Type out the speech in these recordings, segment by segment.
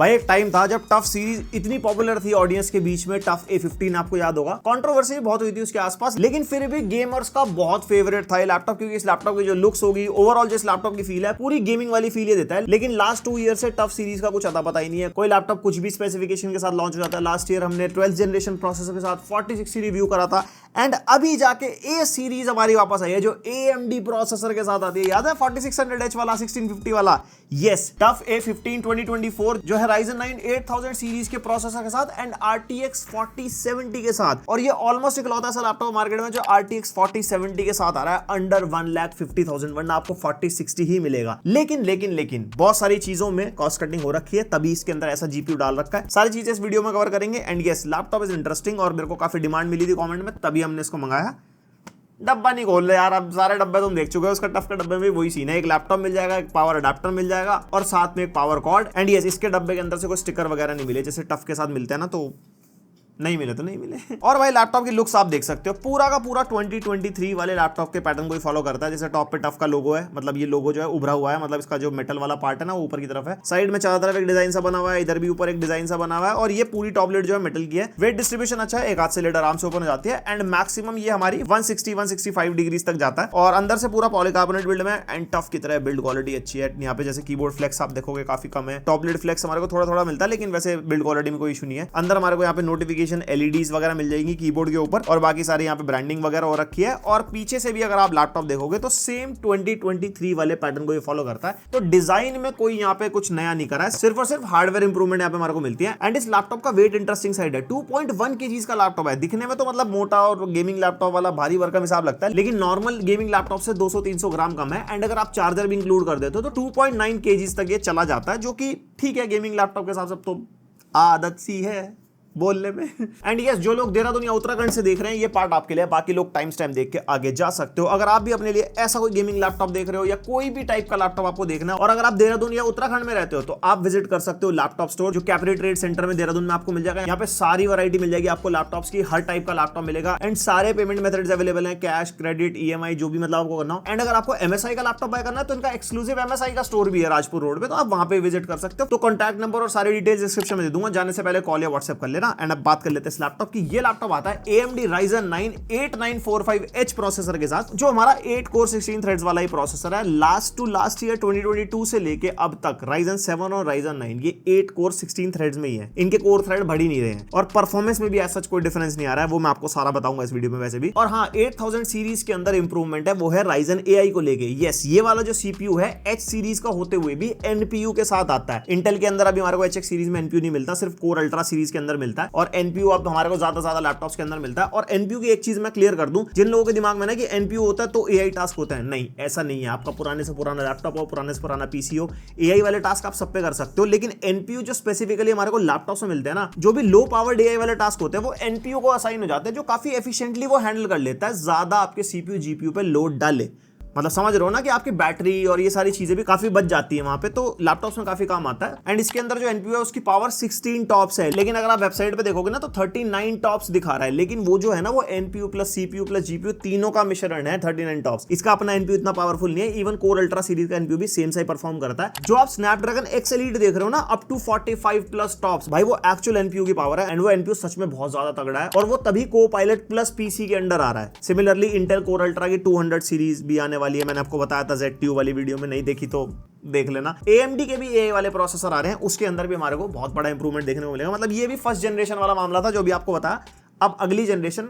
भाई एक टाइम था जब टफ सीरीज इतनी पॉपुलर थी ऑडियंस के बीच में, टफ A15 आपको याद होगा, कंट्रोवर्सी बहुत हुई थी उसके आसपास, लेकिन फिर भी गेमर्स का बहुत फेवरेट था ये लैपटॉप, क्योंकि इस लैपटॉप की जो लुक्स होगी, ओवरऑल जो इस लैपटॉप की फील है, पूरी गेमिंग वाली फील ये देता है। लेकिन लास्ट 2 ईयर से टफ सीरीज का कुछ अता पता ही नहीं है। कोई लैपटॉप कुछ भी स्पेसिफिकेशन के साथ लॉन्च हो जाता है। लास्ट ईयर हमने 12th जनरेशन प्रोसेसर के साथ 4060 रिव्यू करा था, एंड अभी जाके ए सीरीज हमारी वापस आई है जो AMD प्रोसेसर के साथ आती है। याद है 4600H वाला, 1650 वाला? यस, टफ A15 2024 जो है Ryzen 9 8000 सीरीज के प्रोसेसर के साथ एंड RTX 4070 के साथ। और ये ऑलमोस्ट इकलौता ऐसा लैपटॉप मार्केट में जो RTX 4070 के साथ आ रहा है अंडर 1,50,000, वरना आपको 4060 ही मिलेगा। लेकिन बहुत सारी चीजों में कॉस्ट कटिंग हो रखी है, तभी इसके अंदर ऐसा GPU डाल रखा है। सारी चीजें इस वीडियो में कवर करेंगे। And yes, laptop is interesting और मेरे को काफी डिमांड मिली थी कमेंट में, तभी हमने इसको मंगाया। डब्बा नहीं खोल रहे यार, अब सारे डब्बे तुम देख चुके हो। उसका टफ के डब्बे में वही सीन है, एक लैपटॉप मिल जाएगा, एक पावर अडेप्टर मिल जाएगा और साथ में एक पावर कॉर्ड। एंड यस, इसके डब्बे के अंदर से कोई स्टिकर वगैरह नहीं मिले, जैसे टफ के साथ मिलते हैं ना, तो नहीं मिले तो नहीं मिले। और भाई लैपटॉप की लुक्स आप देख सकते हो, पूरा का पूरा 2023 वाले लैपटॉप के पैटर्न को ही फॉलो करता है। जैसे टॉप पे टफ का लोगो है, मतलब ये लोगो जो है उभरा हुआ है, मतलब इसका जो मेटल वाला पार्ट है ना वो ऊपर की तरफ है। साइड में चारों तरफ एक डिजाइन सा बना हुआ है, इधर भी ऊपर एक डिजाइन सा बना हुआ है, और ये पूरी टॉपलेट जो है मेटल की है। वेट डिस्ट्रीब्यूशन अच्छा है, एक हाथ से लेट आराम से ओपन हो जाती है। एंड मैक्सिमम ये हमारी 160-165 डिग्रीज तक जाता है, और अंदर से पूरा पॉलीकार्बोनेट बिल्ड में। एंड टफ की तरह बिल्ड क्वालिटी अच्छी है। यहाँ पे जैसे कीबोर्ड फ्लेक्स आप देखोगे काफी कम है, टॉपलेट फ्लेक्स हमारे को थोड़ा थोड़ा मिलता है, लेकिन वैसे बिल्ड क्वालिटी में कोई इशू नहीं है। अंदर हमारे को यहाँ पे नोटिफिकेशन LEDs वगैरह मिल जाएंगी कीबोर्ड के ऊपर, और बाकी सारी यहाँ पे ब्रांडिंग वगैरह हो रखी है। और पीछे से भी अगर आप लैपटॉप देखोगे तो सेम 2023 वाले पैटर्न को ये फॉलो करता है। तो डिजाइन में कोई यहाँ पे कुछ नया नहीं करा है, सिर्फ और सिर्फ हार्डवेयर इंप्रूवमेंट यहाँ पे हमारे को मिलती है। एंड इस लैपटॉप का वेट इंटरेस्टिंग साइड है, 2.1 kg का लैपटॉप है। दिखने में तो मतलब मोटा और गेमिंग लैपटॉप वाला भारी भरकम हिसाब लगता है, लेकिन नॉर्मल गेमिंग लैपटॉप से 200-300 ग्राम कम है। एंड अगर आप चार्जर भी इंक्लूड कर देते हो तो 2.9 kg तक ये चला जाता है, जो कि ठीक है गेमिंग लैपटॉप के हिसाब से, तो आदत सी है बोलने में। एंड यस, जो लोग देहरादून या उत्तराखंड से देख रहे हैं ये पार्ट आपके लिए, बाकी लोग टाइम स्टैम्प देख के आगे जा सकते हो। अगर आप भी अपने लिए ऐसा कोई गेमिंग लैपटॉप देख रहे हो या कोई भी टाइप का लैपटॉप आपको देखना है, और अगर आप देहरादून या उत्तराखंड में रहते हो तो आप विजिट कर सकते हो लैपटॉप स्टोर, जो कैपिटल ट्रेड सेंटर में देहरादून में आपको मिल जाएगा। यहाँ पे सारी वैरायटी मिल जाएगी आपको लैपटॉप्स की, हर टाइप का लैपटॉप मिलेगा। एंड सारे पेमेंट मेथड्स अवेलेबल है, कैश, क्रेडिट, EMI, जो भी मतलब आपको करना हो। एंड अगर आपको MSI का लैपटॉप बाय करना है तो इनका एक्सक्लूसिव MSI का स्टोर भी है राजपुर रोड पे, तो आप वहां पे विजिट कर सकते हो। तो कॉन्टैक्ट नंबर और सारी डिटेल्स डिस्क्रिप्शन में दे दूंगा, जाने से पहले कॉल या व्हाट्सएप कर लेना। एंड अब बात कर लेते हैं इस लैपटॉप की। ये लैपटॉप आता है AMD Ryzen 9 8945H प्रोसेसर के साथ, जो हमारा 8 कोर 16 थ्रेड्स वाला ही प्रोसेसर है। लास्ट ईयर 2022 से लेके अब तक Ryzen 7 और Ryzen 9 ये 8 कोर 16 थ्रेड्स में ही है, इनके कोर थ्रेड बढ़ ही नहीं रहे हैं, और परफॉर्मेंस में भी ऐसा कोई डिफरेंस नहीं आ रहा है, वो मैं आपको सारा बताऊंगा इस वीडियो में वैसे भी। और हाँ, 8000 सीरीज के अंदर इंप्रूवमेंट है, वो है Ryzen AI को लेके। यस, ये वाला जो CPU है H सीरीज का होते हुए भी NPU के साथ आता है। इंटेल के अंदर अभी हमारे को HX सीरीज में NPU नहीं मिलता, सिर्फ कोर अल्ट्रा सीरीज के अंदर मिलता है, और NPU अब हमारे को ज्यादा लैपटॉप्स के अंदर मिलता है। और NPU की एक चीज मैं क्लियर कर दूं, जिन लोगों के दिमाग में ना कि NPU होता है तो AI टास्क होता है, नहीं, ऐसा नहीं है। आपका पुराने से पुराना लैपटॉप हो, पुराने से पुराना PC हो, AI वाले टास्क आप सब पे कर सकते हो। लेकिन NPU जो स्पेसिफिकली हमारे को लैपटॉप में मिलते हैं ना, जो भी लो पावर्ड AI वाले टास्क होते हैं वो NPU को असाइन हो जाते हैं, जो काफी एफिशिएंटली वो हैंडल कर लेता है, ज्यादा आपके CPU GPU पे लोड डाले। मतलब समझ रहे हो ना कि आपकी बैटरी और ये सारी चीजें भी काफी बच जाती है वहां पे, तो लैपटॉप्स में काफी काम आता है। एंड इसके अंदर जो NPU है उसकी पावर 16 टॉप्स है, लेकिन अगर आप वेबसाइट पे देखोगे ना तो 39 टॉप्स दिखा रहा है, लेकिन वो जो है ना वो NPU plus CPU plus GPU तीनों का मिश्रण है 39 टॉप्स। इसका अपना NPU इतना पावरफुल नहीं है, इवन कोर अल्ट्रा सीरीज का NPU भी सेम सा ही परफॉर्म करता है। जो आप स्नैपड्रैगन X Elite देख रहे हो ना, अप टू 45 प्लस टॉप्स, भाई वो एक्चुअल NPU की पावर है। एंड वो NPU सच में बहुत ज्यादा तगड़ा है, और वो तभी Copilot प्लस PC के अंडर आ रहा है। सिमिलरली इंटेल कोर अल्ट्रा की 200 सीरीज भी आने वाली है, मैंने आपको बताया था ZTU वाली वीडियो में, नहीं देखी तो देख लेना। AMD के भी AI वाले प्रोसेसर आ रहे हैं, उसके अंदर भी हमारे को बहुत बड़ा इंप्रूवमेंट देखने को मिलेगा। मतलब ये भी फर्स्ट जनरेशन वाला मामला था जो भी आपको बताया, अब अगली जनरेशन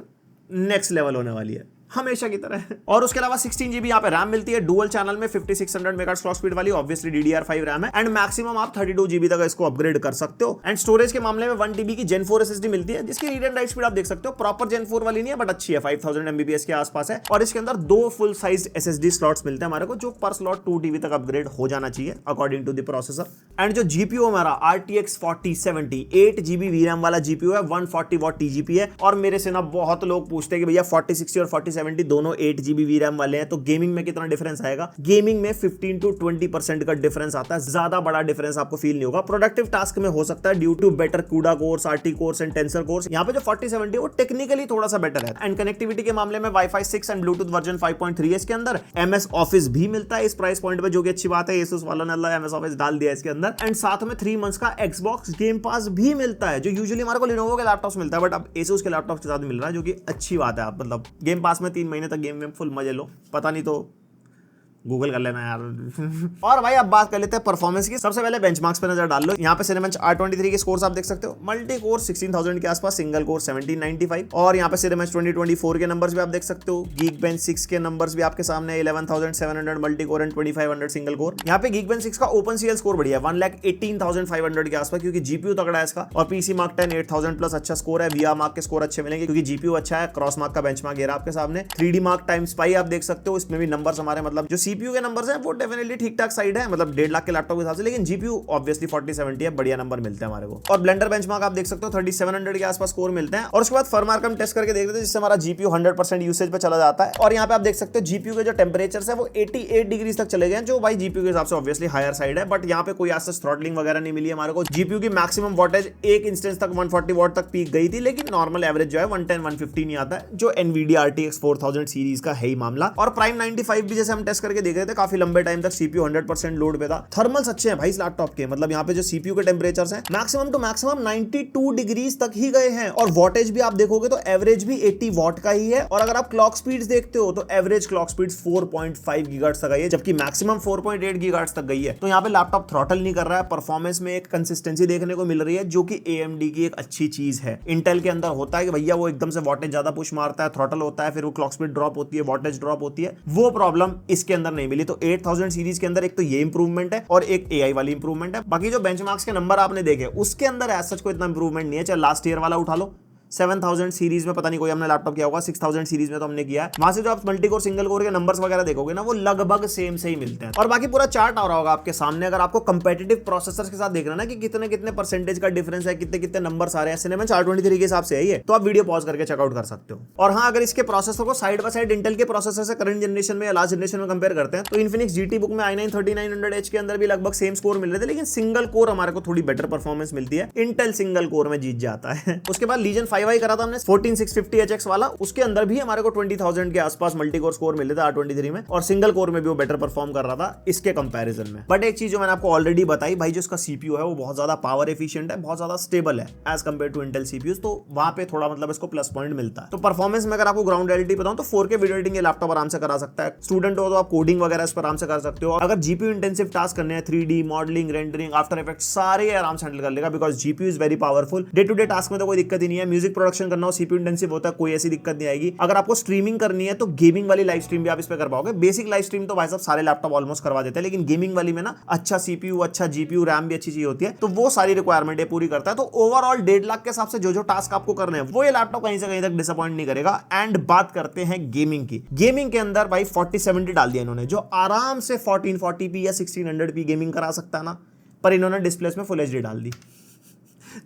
नेक्स्ट लेवल होने वाली है हमेशा की तरह। और उसके अलावा 16 GB यहाँ पे रैम मिलती है, डुअल चैनल में 5600 मेगाहर्ट्ज क्लॉक स्पीड वाली, ऑब्वियसली DDR5 रैम है। एंड मैक्सिमम आप 32 GB तक इसको अपग्रेड कर सकते हो। एंड स्टोरेज के मामले में 1 TB की Gen 4 SSD मिलती है, जिसकी रीड एंड राइट स्पीड आप देख सकते हो, प्रॉपर Gen 4 वाली नहीं है बट अच्छी है, 5000 MBPS के आसपास है। और इसके अंदर 2 फुल साइज SSD स्लॉट्स मिलते हैं हमारे को, जो पर स्लॉट 2 TB तक अपग्रेड हो जाना चाहिए according to the processor. And जो GPU हमारा RTX 4070 8 GB VRAM वाला GPU है, 140 वॉट TGP है। और मेरे से ना बहुत लोग पूछते हैं कि भैया 4060 और 4070 4070 दोनों 8GB VRAM वाले हैं, तो गेमिंग में कितना डिफरेंस आएगा? गेमिंग में 15 to 20% का डिफरेंस आता है, ज्यादा बड़ा डिफरेंस आपको फील नहीं होगा। प्रोडक्टिव टास्क में हो सकता है due to better CUDA cores, RT cores and tensor cores. यहाँ पे जो 4070 वो टेक्निकली थोड़ा सा बेटर है। एंड कनेक्टिविटी के मामले में Wi-Fi 6 एंड ब्लूटूथ वर्जन 5.3 इसके अंदर। MS ऑफिस भी मिलता है इस प्राइस पॉइंट पे, जो कि अच्छी बात है। Asus वालों ने अल्लाह MS ऑफिस डाल दिया इसके अंदर। एंड साथ में 3 मंथ्स का Xbox गेम पास भी मिलता है, जो यूजुअली हमारे को Lenovo के लैपटॉप्स मिलता है, बट अब Asus के लैपटॉप के साथ मिल रहा है, जो कि अच्छी बात है। आप मतलब गेम पास में 3 महीने तक गेम में फुल मजे लो, पता नहीं तो गूगल कर लेना यार। और भाई अब बात कर लेते हैं परफॉर्मेंस की। सबसे पहले बेंचमार्क्स पे नजर डाल लो। यहाँ पे Cinebench R23 के स्कोर्स आप देख सकते हो। मल्टी कोर 16000 के आसपास, सिंगल कोर 1795, और यहाँ पे Cinebench 2024 के नंबर्स भी आप देख सकते हो। Geekbench 6 के नंबर्स भी आपके सामने 11700 multi core and 2500 single core. यहाँ पे Geekbench 6 का OpenCL स्कोर बढ़िया है 1,18,500 के आसपास, क्योंकि जीपीयू तगड़ा है इसका। और PC Mark 10 8000 प्लस अच्छा स्कोर है। VR Mark के स्कोर अच्छे मिलेंगे क्योंकि जीपीयू अच्छा है। क्रॉस मार्क का बेंचमार्क ये रहा आपके सामने। 3D Mark टाइम्स पाई आप देख सकते हो। इसमें भी नंबर्स हमारे मतलब जो CPU के नंबर्स हैं वो डेफिनेटली ठीक ठाक साइड है, मतलब 1.5 लाख के लैपटॉप के हिसाब से, लेकिन जीपीयू ऑब्वियसली 4070 है, बढ़िया नंबर मिलते हैं हमारे को। और ब्लेंडर बेंचमार्क आप देख सकते हो 3700 के आसपास स्कोर मिलते हैं। और उसके बाद फर्मार्क हम टेस्ट करके देख रहे थे, जिससे हमारा जीपीयू 100% यूसेज पे चला जाता है। और यहाँ पे आप देख सकते हो जीपीयू के जो टेम्परेचर है वो 88 डिग्री तक चले गए, जो भाई जीपीयू के हिसाब से ऑब्वियसली हायर साइड है। बट यहाँ पे कोई आज तक थ्रॉटलिंग वगैरह नहीं मिली हमारे को। जीपीयू की मैक्सिमम वोल्टेज एक इंस्टेंस तक 140 वॉट तक पीक गई थी, लेकिन नॉर्मल एवरेज जो है 110-150 नहीं आता है, जो एनवीडिया RTX 4000 सीरीज का है ही मामला। और प्राइम 95 भी जैसे हम टेस्ट करके देख रहे थे, काफी लंबे टाइम तक सीपीयू 100% लोड पे था। थर्मल्स अच्छे हैं भाई इस लैपटॉप के, मतलब यहाँ पे जो सीपीयू के टेम्परेचर्स हैं मैक्सिमम टू मैक्सिमम 92 डिग्रीज तक ही गए हैं। और वॉटेज भी आप देखोगे तो एवरेज भी 80 वॉट का ही है। और अगर आप क्लॉक स्पीड्स देखते हो तो एवरेज क्लॉक स्पीड 4.5 गीगाहर्ट्ज तक गई है, जबकि मैक्सिमम 4.8 गीगाहर्ट्ज तक गई है। तो यहाँ पे लैपटॉप थ्रॉटल नहीं कर रहा है। परफॉर्मेंस में एक कंसिस्टेंसी देखने को मिल रही है, जो कि AMD की एक अच्छी चीज है। इंटेल के अंदर होता है कि भैया वो एकदम से वॉटेज ज्यादा पुश मारता है, थ्रॉटल होता है, फिर वो क्लॉक स्पीड ड्रॉप होती है, वॉटेज ड्रॉप होती है। वो प्रॉब्लम इसके अंदर नहीं मिली। तो 8000 सीरीज के अंदर एक तो ये इंप्रूवमेंट है और एक AI वाली इंप्रूवमेंट है। बाकी जो बेंचमार्क्स के नंबर आपने देखे उसके अंदर एज सच कोई इतना इंप्रूवमेंट नहीं है। चाहे लास्ट ईयर वाला उठा लो, 7000 सीरीज में पता नहीं कोई हमने लैपटॉप किया होगा, 6000 सीरीज में तो हमने किया है। वहां से जो आप मल्टी कोर सिंगल कोर के नंबर्स वगैरह देखोगे ना, वो लगभग सेम से ही मिलते हैं। और बाकी पूरा चार्ट आ रहा होगा आपके सामने, अगर आपको कंपेटिटिव प्रोसेसर्स के साथ देखना ना कि कितने कितने परसेंटेज का डिफरेंस है, कितने कितने नंबर्स आ रहे हैं Cinebench R23 के हिसाब से है ये, तो आप वीडियो पॉज करके चेकआउट कर सकते हो। और हाँ, अगर इसके प्रोसेसर को साइड बाय साइड इंटेल के प्रोसेसर से करंट जनरेशन में या लास्ट जनरेशन में कंपेयर करते हैं, तो Infinix GT Book में i9 3900H के अंदर भी लगभग सेम स्कोर मिल रहे थे, लेकिन सिंगल कोर हमारे को थोड़ी बेटर परफॉर्मेंस मिलती है। इंटेल सिंगल कोर में जीत जाता है। उसके बाद Legion 5i करा था हमने 14650HX वाला, उसके अंदर भी हमारे को 20000 के आसपास मल्टी कोर स्कोर मिले थे R23 में, और सिंगल कोर में भी वो बेटर परफॉर्म कर रहा था इसके कंपैरिजन में। बट एक चीज जो मैंने आपको ऑलरेडी बताई भाई, जो इसका सीपीयू है वो बहुत ज्यादा पावर एफिशिएंट है, बहुत ज्यादा स्टेबल है as compare to Intel CPUs, तो वहां पे थोड़ा मतलब इसको प्लस पॉइंट मिलता है। तो परफॉर्मेंस में अगर आपको ग्राउंड रियलिटी बताऊं तो 4K वीडियो एडिटिंग ये लैपटॉप आराम से करा सकता है। स्टूडेंट हो तो आप कोडिंग वगैरह इस पर आराम से कर सकते हो। अगर जीपीयू इंटेंसिव टास्क करने हैं, 3D modelling, rendering, after effects सारे आराम से हैंडल कर लेगा, because GPU is very powerful. Day to day task में तो कोई दिक्कत ही नहीं है। म्यूजिक प्रोडक्शन करना हो, सीपीयू इंटेंसिव होता है, कोई ऐसी दिक्कत नहीं आएगी। अगर आपको स्ट्रीमिंग करनी है तो गेमिंग वाली लाइव स्ट्रीम भी आप इस पे कर पाओगे। बेसिक लाइव स्ट्रीम तो भाई साहब सारे लैपटॉप ऑलमोस्ट करवा देते हैं, लेकिन गेमिंग वाली में ना अच्छा सीपीयू, अच्छा जीपीयू, रैम भी अच्छी चीज होती है, तो वो सारी रिक्वायरमेंट ये पूरी करता है। तो ओवरऑल 1.5 लाख के हिसाब से जो जो टास्क आपको करने हैं वो ये लैपटॉप कहीं से कहीं तक डिसअपॉइंट नहीं करेगा। एंड बात करते हैं गेमिंग की। गेमिंग के अंदर भाई 4070 डाल दिया इन्होंने, जो आराम से 1440p या 1600p गेमिंग करा सकता है ना, पर इन्होंने डिस्प्ले में फुल एचडी डाल दी।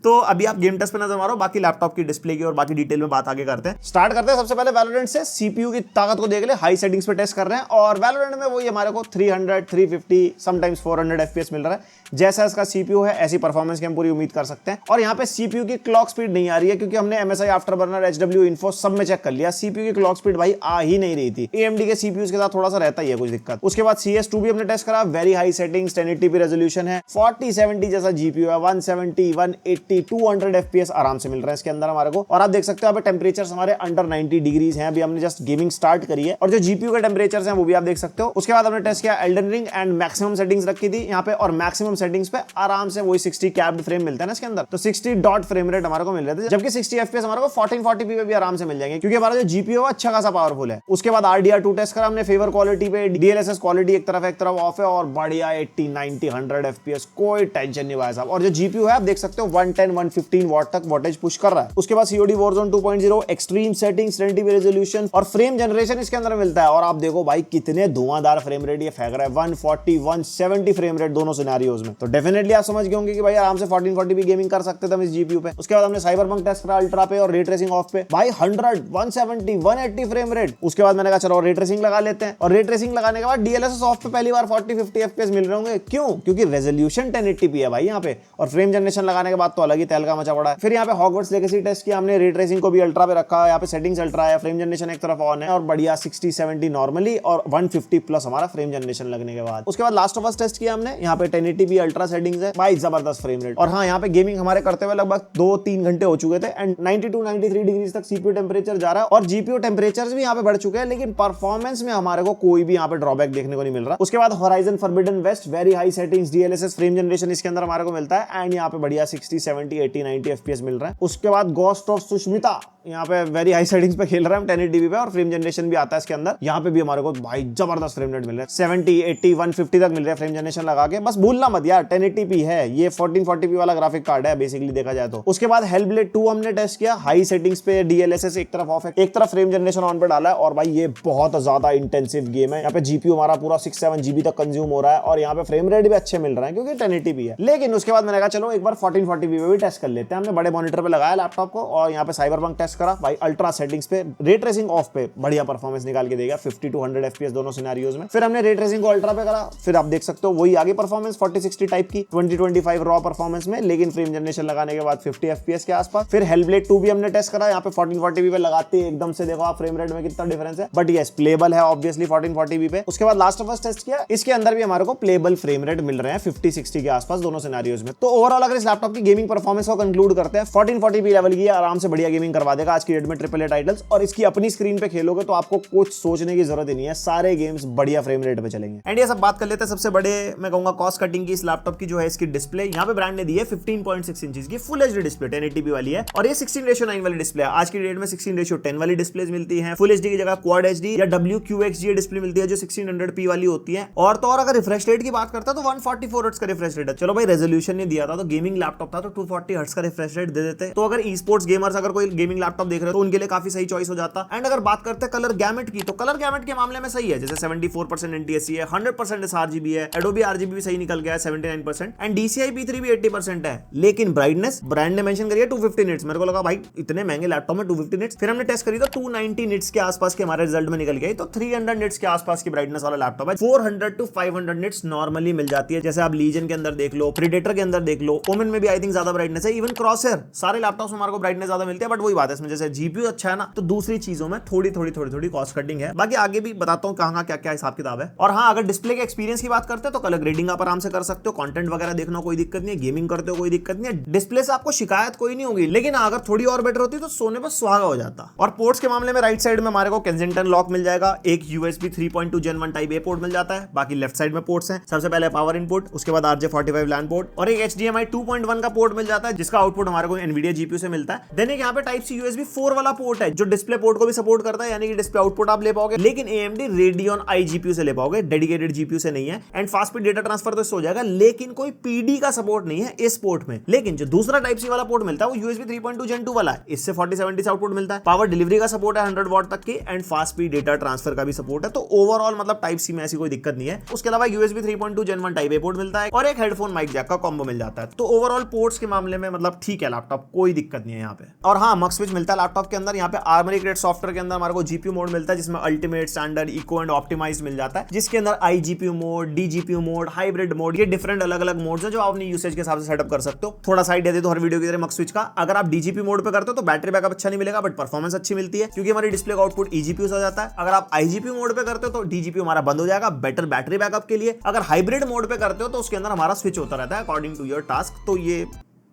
तो अभी आप गेम टेस्ट पे नजर मारो, बाकी लैपटॉप की डिस्प्ले की और बाकी डिटेल में बात आगे करते हैं। स्टार्ट करते हैं सबसे पहले वैलोरेंट से। सीपीयू की ताकत को देख ले, हाई सेटिंग्स पे टेस्ट कर रहे हैं, और वैलोरेंट में वही हमारे को 300, 350, समटाइम्स 400 FPS मिल रहा है। जैसा इसका सीपीयू है ऐसी परफॉर्मेंस की हम पूरी उम्मीद कर सकते हैं। और यहाँ पे सीपीयू की क्लॉक स्पीड नहीं आ रही है, क्योंकि हमने MSI आफ्टरबर्नर, HW इन्फो सब में चेक कर लिया, सीपीयू की क्लॉक स्पीड भाई आ ही नहीं रही थी। AMD के सीपीयूज के साथ थोड़ा सा रहता ही है कुछ दिक्कत। उसके बाद CS2 भी हमने टेस्ट करा, very high settings, 1080p resolution है, 4070 जैसा जीपीयू है, 170, 180, 200 FPS आराम से मिल रहा है इसके अंदर हमारे को। और आप देख सकते हो यहाँ पे टेम्परेचर हमारे अंडर 90 डिग्रीज हैं। अभी हमने जस्ट गेमिंग स्टार्ट करी है, और जो जीपीयू के टेम्परेचर हैं वो भी आप देख सकते हो। उसके बाद हमने टेस्ट किया Elden ring, and maximum settings रखी थी यहाँ पे, और मैक्सिमम सेटिंग्स पे आराम से वही 60 कैप्ड फ्रेम मिलता है ना इसके अंदर, तो 60 डॉट फ्रेम रेट हमारे को मिल रहे थे, जबकि 60 FPS हमारे को 1440p पे भी आराम से मिल जाएंगे, क्योंकि हमारा जो जीपीयू है अच्छा खासा पावरफुल है। उसके बाद RDR2 टेस्ट करा हमने, फेवर क्वालिटी पे, DLSS क्वालिटी एक तरफ ऑफ है, और बढ़िया 80, 90, 100 FPS, कोई टेंशन नहीं भाई साहब। और जो जीपीयू है आप देख सकते हो 110 115 वॉट तक वोल्टेज पुश कर रहा है। उसके बाद COD Warzone 2.0 extreme settings 1080p resolution और फ्रेम जनरेशन इसके अंदर मिलता है। और आप देखो भाई कितने धुआंधार फ्रेम रेट ये फेंक रहा है, 140 170 फ्रेम रेट दोनों सिनेरियोज में। तो डेफिनेटली आप समझ गए होंगे कि भाई आराम से 1440p गेमिंग कर सकते थे हम इस जीपीयू पे। उसके बाद हमने साइबरपंक टेस्ट करा अल्ट्रा पे और रे ट्रेसिंग ऑफ पे, भाई 100 170 180 फ्रेम रेट। उसके बाद मैंने कहा चलो रे ट्रेसिंग लगा लेते हैं, और रे ट्रेसिंग लगाने के बाद DLSS ऑफ पे पहली बार 40-50 FPS मिल रहे होंगे। क्यों? क्योंकि रेजोल्यूशन 1080p है भाई यहाँ पे, और फ्रेम जनरेशन लगाने के बाद तो अलग ही तहलका मचा पड़ा है। फिर यहाँ पे हॉगवर्ट्स लेगेसी टेस्ट किया हमने, रे ट्रेसिंग को भी अल्ट्रा पे रखा है, यहाँ पे सेटिंग्स अल्ट्रा है, फ्रेम जनरेशन एक तरफ ऑन है, और बढ़िया 60-70 नॉर्मली और 150 प्लस हमारा फ्रेम जनरेशन लगने के बाद। उसके बाद लास्ट ऑफ अस टेस्ट किया हमने, यहाँ पे 1080p अल्ट्रा सेटिंग्स है, भाई जबरदस्त फ्रेम रेट। और हाँ, यहाँ पे गेमिंग हमारे करते हुए लगभग 2-3 घंटे हो चुके थे, एंड 92-93 डिग्री तक सीपीयू टेम्परेचर जा रहा है, और जीपीयू टेम्परेचर भी यहाँ पे बढ़ चुके हैं, लेकिन परफॉर्मेंस में हमारे को कोई भी यहाँ पे ड्रॉबैक देखने को नहीं मिल रहा। उसके बाद Horizon Forbidden West, very high settings, DLSS frame generation इसके अंदर हमारे को मिलता है, एंड यहाँ पे बढ़िया 60-70-80-90 FPS मिल रहा है। उसके बाद गोस्ट ऑफ सुष्मिता, यहाँ पे वेरी हाई सेटिंग्स पे खेल रहा है 1080p पे, और फ्रेम जनरेशन भी आता है इसके अंदर। यहाँ पे भी हमारे को भाई जबरदस्त फ्रेम रेट मिल रहा है, 70-80-150 तक मिल रहा है फ्रेम जनरेशन लगा के। बस भूलना मत यार 1080p है, ये 1440p वाला ग्राफिक कार्ड है बेसिकली देखा जाए तो। उसके बाद हेलब्लेड 2 हमने टेस्ट किया, हाई सेटिंग्स पे, DLSS एक तरफ ऑफ है, एक तरफ फ्रेम जनरेशन ऑन पे डाला है, और भाई ये बहुत ज्यादा इंटेंसिव गेम है। यहाँ पे जीपीयू हमारा पूरा 6-7 GB तक कंज्यूम हो रहा है, और यहाँ पे फ्रेम रेट भी अच्छे मिल रहे हैं क्योंकि 1080p है। लेकिन उसके बाद मैंने कहा चलो एक बार 1440p पे भी टेस्ट कर लेते हैं। हमने बड़े मॉनिटर पे लगाया लैपटॉप को, और यहाँ पे साइबरपंक टेस्ट करा भाई अल्ट्रा सेटिंग्स पे, रे ट्रेसिंग ऑफ पे बढ़िया परफॉर्मेंस निकाल के देगा 50-100 FPS दोनों सिनेरियोज में। फिर हमने रे ट्रेसिंग को अल्ट्रा पे करा, फिर आप देख सकते हो वही आगे परफॉर्मेंस 40-60 टाइप की 20-25 रॉ परफॉर्मेंस में, लेकिन फ्रेम जनरेशन लगाने के बाद 50 FPS के आसपास। फिर हेलब्लेड 2 भी हमने टेस्ट करा, यहाँ पे 1440p पे लगाते ही एकदम से देखो आप फ्रेम रेट में कितना डिफरेंस है, बट यस प्लेबल है ऑब्वियसली 1440p पे। उसके बाद लास्ट ऑफ अस टेस्ट किया, इसके अंदर भी हमारे को प्लेबल फ्रेम रेट मिल रहे हैं 50-60 के आसपास दोनों सिनेरियोज में। तो ओवरऑल अगर इस लैपटॉप की गेमिंग परफॉर्मेंस को कंक्लूड करते हैं, 1440p लेवल की आराम से बढ़िया गेमिंग करवा देगा आज की डेट में AAA टाइटल्स, और इसकी अपनी स्क्रीन पे खेलोगे तो आपको कुछ सोचने की जरूरत ही नहीं है, सारे गेम्स बढ़िया फ्रेम रेट पे चलेंगे। एंड ये सब बात कर लेते हैं सबसे बड़े मैं कहूंगा कॉस्ट कटिंग की इस लैपटॉप की, जो है इसकी डिस्प्ले। यहाँ पे ब्रांड ने दी है 15.6 इंच की फुल एचडी डिस्प्ले 1080p वाली है, और ये 16:9 वाली डिस्प्ले है। आज की डेट में 16:10 वाली डिस्प्लेज मिलती है, फुल एचडी की जगह क्वाड एचडी या WQXGA डिस्प्ले मिलती है जो 1600p वाली होती है। और तो और अगर रिफ्रेश रेट की बात करता है तो 144 हर्ट्ज का रिफ्रेश रेट है। चलो भाई रेजोल्यूशन नहीं दिया था तो गेमिंग लैपटॉप था तो 240 हर्ट्ज का रिफ्रेश रेट दे देते, तो अगर ई स्पोर्ट्स गेमर्स अगर कोई गेमिंग लैपटॉप देख रहे हो तो उनके लिए काफी सही चॉइस हो जाता। एंड अगर बात करते हैं कलर गैमेट की, तो कलर गैमेट के मामले में सही है, जैसे 74% NTSC है, 100% sRGB है, Adobe RGB भी सही निकल गया है 79%, एंड DCI P3 भी 80% है। लेकिन ब्राइटनेस ब्रांड ने मेंशन करी है 250 निट्स। मेरे को लगा भाई इतने महंगे लैपटॉप में 250 निट्स, फिर हमने टेस्ट करी तो 290 निट्स के आसपास के हमारे रिजल्ट में निकल गई, तो 300 निट्स के आसपास की ब्राइटनेस वाला लैपटॉप है। 400 to 500 निट्स नॉर्मली मिल जाती है, जैसे आप लीजन के अंदर देख लो, प्रीडेटर के अंदर देख लो, ओमेन में भी आई थिंक ज्यादा ब्राइटनेस है, इवन क्रॉसहेयर सारे लैपटॉप्स में हमारे को ब्राइटनेस ज्यादा मिलती है। बट वही बात है इसमें, जैसे जीपीयू अच्छा है ना, तो दूसरी चीजों में थोड़ी कॉस्ट कटिंग है। बाकी आगे भी बताता हूँ कहाँ क्या क्या हिसाब किताब है। और हाँ, अगर डिस्प्ले के एक्सपीरियंस की बात करते हैं तो कलर ग्रेडिंग आप आराम से कर सकते हो, कंटेंट वगैरह देखना कोई दिक्कत नहीं है, गेमिंग करते हो कोई दिक्कत नहीं है, डिस्प्ले से आपको शिकायत कोई नहीं होगी। लेकिन अगर थोड़ी और बेटर होती तो सोने पर सुहागा हो जाता। और पोर्ट्स के मामले में राइट साइड में हमारे को केंसिंगटन लॉक मिल जाएगा, एक USB 3.2 Gen 1 type A port मिल जाता है, बाकी लेफ्ट साइड में पोर्ट्स हैं, सबसे पहले पावर इनपुट, उसके बाद RJ45 LAN पोर्ट, और एक HDMI 2.1 का पोर्ट मिल जाता है जिसका आउटपुट हमारे को NVIDIA GPU से मिलता है। देन एक यहाँ पे Type-C USB 4 वाला पोर्ट है जो डिस्प्ले पोर्ट को भी सपोर्ट करता है, यानी कि डिस्प्ले आउटपुट आप ले पाओगे, लेकिन AMD Radeon I GPU से ले पाओगे, डेडिकेटेड GPU से नहीं है। And fast speed data transfer तो इससे हो जाएगा, लेकिन कोई PD का सपोर्ट नहीं है इस पोर्ट में। लेकिन जो दूसरा Type-C वाला पोर्ट मिलता है वो USB 3.2 Gen 2 वाला है, इससे 4070 से आउटपुट मिलता है, पावर डिलीवरी का सपोर्ट है 100 वॉट तक की, and fast speed data transfer का भी सपोर्ट है। तो ओवरऑल मतलब Type-C में ऐसी कोई दिक्कत नहीं है। उसके अलावा USB 3.2 Gen 1 type A port मिलता है, और एक हेडफोन माइक जैक का कॉम्बो मिल जाता है। तो ओवरऑल पोर्ट्स के मामले में मतलब ठीक है लैपटॉप, कोई दिक्कत नहीं है यहाँ पे। और हाँ, मक्स स्विच मिलता है लैपटॉप के अंदर। यहाँ पे आर्मरी ग्रेड सॉफ्टवेयर के अंदर हमारे को GPU मोड मिलता है, जिसमें ultimate, standard, eco and optimize मिल जाता है, जिसके अंदर iGPU mode, DGPU mode, hybrid mode, ये डिफरेंट अलग अलग मोड्स हैं जो आप अपनी यूसेज के हिसाब से सेटअप कर सकते हो। थोड़ा साइड दे दो हर वीडियो की तरह मक्स स्विच का, अगर आप DGPU मोड पे करते हो तो बैटरी बैकअप अच्छा नहीं मिलेगा, बट परफॉर्मेंस अच्छी मिलती है क्योंकि हमारी डिस्प्ले का आउटपुट eGPU से जाता है। अगर आप iGPU मोड पे करते हो तो DGPU हमारा बंद हो जाएगा, बेटर बैटरी बैकअप के लिए। अगर हाइब्रिड मोड पे करते हो तो उसके अंदर हमारा स्विच होता रहता है अकॉर्डिंग टू योर टास्क। तो ये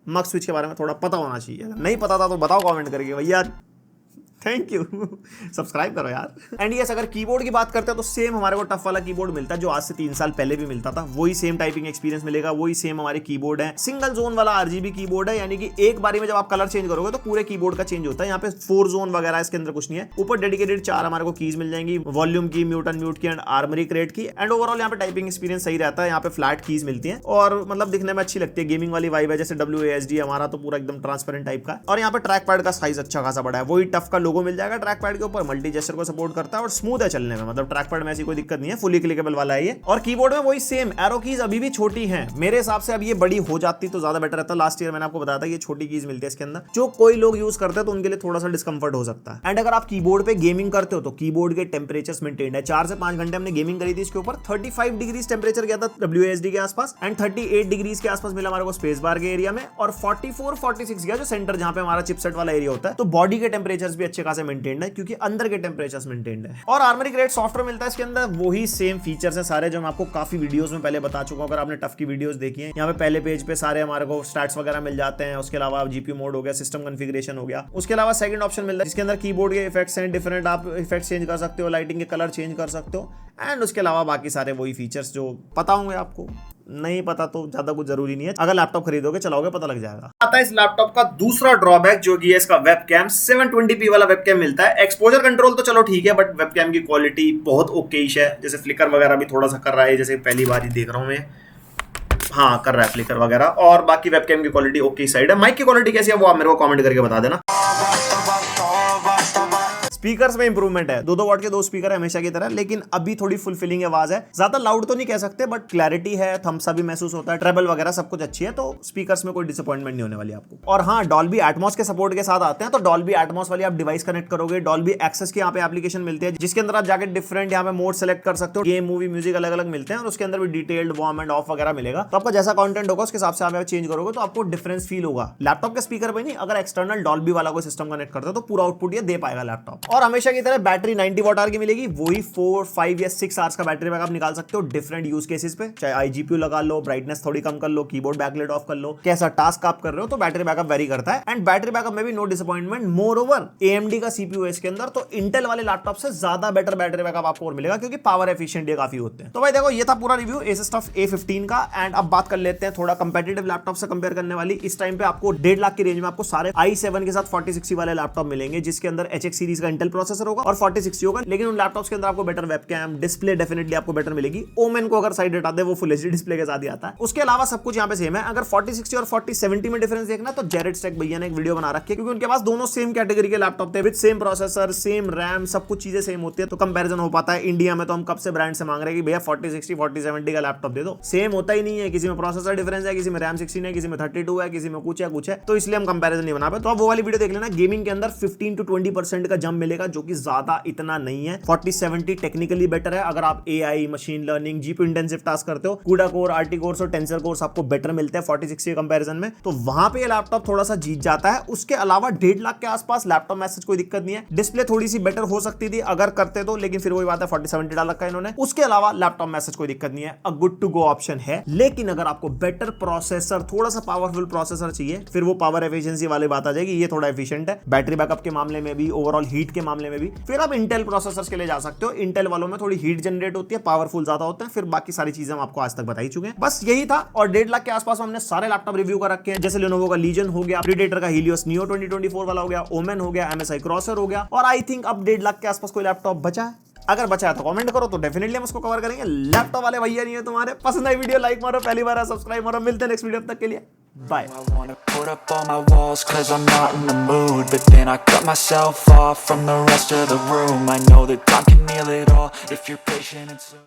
मक्स स्विच के बारे में थोड़ा पता होना चाहिए, अगर नहीं पता था तो बताओ कमेंट करके भैया थैंक यू। सब्सक्राइब करो यार। एंड यस, अगर कीबोर्ड की बात करते हैं तो सेम हमारे को टफ वाला कीबोर्ड मिलता है जो आज से 3 साल पहले भी मिलता था। वही सेम टाइपिंग एक्सपीरियंस मिलेगा, वही सेम हमारे कीबोर्ड है। सिंगल जोन वाला RGB कीबोर्ड है, यानी कि एक बारी में जब आप कलर चेंज करोगे तो पूरे कीबोर्ड का चेंज होता है। यहाँ पे 4 जोन वगैरह इसके अंदर कुछ नहीं है। ऊपर डेडिकेटेड 4 हमारे को कीज मिल जाएंगी, वॉल्यूम की, म्यूट अनम्यूट की एंड आर्मरी क्रेट की। एंड ओवरऑल यहाँ पे टाइपिंग एक्सपीरियंस सही रहता है। यहाँ पे फ्लैट कीज मिलती है और मतलब दिखने में अच्छी लगती है, गेमिंग वाली वाइब है। जैसे WASD हमारा तो पूरा एकदम ट्रांसपेरेंट टाइप का। और यहाँ पे ट्रैक पैड का साइज अच्छा खासा बड़ा है, वही टफ का लोगो मिल जाएगा ट्रैक पैड के ऊपर। मल्टी जेस्चर को सपोर्ट करता है और स्मूथ है चलने में, मतलब ट्रैक पैड में ऐसी कोई दिक्कत नहीं है, फुली क्लिकेबल वाला है ये। और कीबोर्ड में वही सेम एरो कीज अभी भी छोटी हैं, मेरे हिसाब से अब ये बड़ी हो जाती तो ज्यादा बेटर रहता। लास्ट ईयर मैंने आपको बताया था ये छोटी कीज मिलती है इसके अंदर, जो कोई लोग यूज करते हैं तो उनके लिए थोड़ा सा डिस्कंफर्ट हो सकता है। एंड अगर आप कीबोर्ड पे गेमिंग करते हो तो कीबोर्ड के टेम्परेचर्स मेंटेन्ड है। 4 से 5 घंटे हमने गेमिंग करी थी इसके ऊपर। 35 डिग्री टेम्परेचर गया था WASD के आसपास एंड 38 डिग्री के आसपास मिला हमारे को स्पेस बार के एरिया में, और 44-46 गया जो सेंटर जहां पे हमारा चिपसेट वाला एरिया होता है। तो बॉडी के टेम्परेचर्स भी अच्छे खासे मेंटेन्ड है क्योंकि अंदर के टेम्परेचर्स मेंटेन्ड है। और आर्मरी ग्रेड सॉफ्टवेयर मिलता है इसके अंदर, वही सेम फीचर्स हैं सारे जो मैं आपको काफी वीडियोस में पहले बता चुका हूं। अगर आपने टफ की वीडियोस देखी है, यहाँ पे पहले पेज पे सारे हमारे को स्टैट्स वगैरह मिल जाते हैं। उसके अलावा GPU मोड हो गया, सिस्टम कॉन्फ़िगरेशन हो गया। उसके अलावा सेकंड ऑप्शन मिलता है जिसके अंदर कीबोर्ड के इफेक्ट्स हैं, डिफरेंट आप इफेक्ट्स चेंज कर सकते हो, लाइटिंग के कलर चेंज कर सकते हो। एंड उसके अलावा बाकी सारे वही फीचर्स जो पता होंगे आपको, नहीं पता तो ज्यादा कुछ जरूरी नहीं है। अगर लैपटॉप खरीदोगे चलाओगे पता लग जाएगा। आता है इस लैपटॉप का दूसरा ड्रॉबैक जो कि है इसका वेबकैम। 720p वाला वेबकैम मिलता है। एक्सपोजर कंट्रोल तो चलो ठीक है, बट वेबकैम की क्वालिटी बहुत ओकेइश है। जैसे फ्लिकर वगैरह भी थोड़ा सा कर रहा है, जैसे पहली बार ही देख रहा हूं मैं, हाँ कर रहा है फ्लिकर वगैरह। और बाकी वेबकैम की क्वालिटी ओके साइड है। माइक की क्वालिटी कैसी है वो आप मेरे को कमेंट करके बता देना। स्पीकर्स में इंप्रूवमेंट है, 2-2 वॉट के 2 स्पीकर है हमेशा की तरह, लेकिन अभी थोड़ी फुलफिलिंग आवाज है। ज्यादा लाउड तो नहीं कह सकते, बट क्लैरिटी है, थम्स अप भी महसूस होता है, ट्रेबल वगैरह सब कुछ अच्छी है। तो स्पीकर्स में कोई डिसअपॉइंटमेंट नहीं होने वाली आपको। और हाँ, डॉल्बी एटमॉस के सपोर्ट के साथ आते हैं, तो डॉल्बी एटमॉस वाली आप डिवाइस कनेक्ट करोगे। डॉल्बी एक्सेस की यहाँ पे एप्लीकेशन मिलती है जिसके अंदर आप जाकर डिफरेंट यहाँ पे मोड सेलेक्ट कर सकते हो। गेम, मूवी, म्यूजिक अलग अलग मिलते हैं और उसके अंदर भी डिटेल्ड वार्म एंड ऑफ वगैरह मिलेगा। तो आपका जैसा कंटेंट होगा उसके हिसाब से आप चेंज करोगे तो आपको डिफरेंस फील होगा। लैपटॉप के स्पीकर पे नहीं, अगर एक्सटर्नल डॉल्बी वाला कोई सिस्टम कनेक्ट करते हो तो पूरा आउटपुट ये दे पाएगा लैपटॉप। और हमेशा की तरह बैटरी 90 वॉट आवर की मिलेगी, वही 4, 5 या 6 आवर्स का बैटरी बैकअप निकाल सकते हो डिफरेंट यूज केसेस पे। चाहे iGPU लगा लो, ब्राइटनेस थोड़ी कम कर लो, कीबोर्ड बैकलाइट ऑफ कर लो, कैसा टास्क आप कर रहे हो, तो बैटरी बैकअप वेरी करता है। एंड बैटरी बैकअप में भी no disappointment. More over AMD का CPU है इसके अंदर, तो इंटेल वाले लैपटॉप से ज्यादा बेटर बैटरी बैकअप आपको और मिलेगा क्योंकि पावर एफिशिएंट ये काफी होते हैं। तो भाई देखो, ये था पूरा रिव्यू Asus TUF A15 का। एंड अब बात कर लेते हैं थोड़ा कंपेटिटिव लैपटॉप से कंपेयर करने वाली। इस टाइम पे आपको 1.5 लाख की रेंज में आपको सारे i7 के साथ 4060 वाले लैपटॉप मिलेंगे जिसके अंदर HX सीरीज का इंटेल प्रोसेसर होगा और 4060 होगा। लेकिन उन लैपटॉप्स के अंदर आपको बेटर वेबकैम, डिस्प्ले डेफिनेटली आपको बेटर मिलेगी। ओमेन को अगर साइड हटा दे, वो फुल HD डिस्प्ले के साथ ही आता है। उसके अलावा सब कुछ यहाँ पे सेम है। अगर 4060 और 4070 में डिफरेंस देखना तो जेरेड स्टेक भैया ने एक वीडियो बना रखी है क्योंकि उनके पास दोनों सेम कैटेगरी के लैपटॉप थे with same processor, same RAM, सब कुछ चीजें सेम होती है तो कंपैरिजन हो पाता है। इंडिया में तो हम कब से ब्रांड से मांग रहे हैं कि भैया 4060, 4070 का लैपटॉप दे दो। सेम होता ही नहीं है, किसी में प्रोसेसर डिफरेंस है, किसी में रैम 16 है, किसी में 32 है, किसी में कुछ है, तो इसलिए हम कंपैरिजन नहीं बना पाए। तो आप वो वाली वीडियो देख लेना। गेमिंग के अंदर 15 to 20% का जंप मिलेगा जो कि ज्यादा इतना नहीं है। 4070 टेक्निकली बेटर है। अगर आप AI, machine learning, GPU intensive task करते हो, CUDA कोर, RT कोर्स और टेंसर कोर्स आपको बेटर मिलते हैं 4060 कंपैरिजन में, तो वहां पे ये लैपटॉप थोड़ा सा जीत जाता है। उसके अलावा 1.5 लाख के आसपास लैपटॉप में कोई दिक्कत नहीं है। डिस्प्ले थोड़ी सी बेटर हो सकती थी अगर करते तो, लेकिन फिर वही बात है 4070 डाल रखा है इन्होंने। उसके अलावा लैपटॉप में कोई दिक्कत नहीं है, a good to go option है। लेकिन अगर आपको बेटर प्रोसेसर, थोड़ा सा पावरफुल प्रोसेसर चाहिए, फिर वो पावर एफिशिएंसी वाली बात आ जाएगी। ये थोड़ा एफिशिएंट है बैटरी बैकअप के मामले में भी, ओवरऑल हीट के मामले में भी। फिर आप इंटेल प्रोसेसर्स के लिए जा सकते हो। इंटेल वालों में थोड़ी हीट जनरेट होती है, पावरफुल ज्यादा होते हैं। फिर बाकी सारी चीजें हम आपको आज तक बता ही चुके हैं। बस यही था। और 1.5 लाख के आसपास हमने सारे लैपटॉप रिव्यू कर रखे हैं, जैसे Lenovo का Legion हो गया, Predator का Helios Neo 2024 वाला हो गया, Omen हो गया, MSI Crosser हो गया। और आई थिंक अब 1.5 लाख के आसपास कोई लैपटॉप बचा है। अगर बचा है तो कमेंट करो, तो डेफिनेटली हम उसको कवर करेंगे। लैपटॉप वाले भैया नहीं है तुम्हारे पसंद आई वीडियो लाइक मारो, पहली बार सब्सक्राइब मारो। मिलते हैं नेक्स्ट वीडियो, तक के लिए bye. I wanna put up all my walls 'cause I'm not in the mood, but then I cut myself off from the rest of the room. I know that time can heal it all if you're patient and so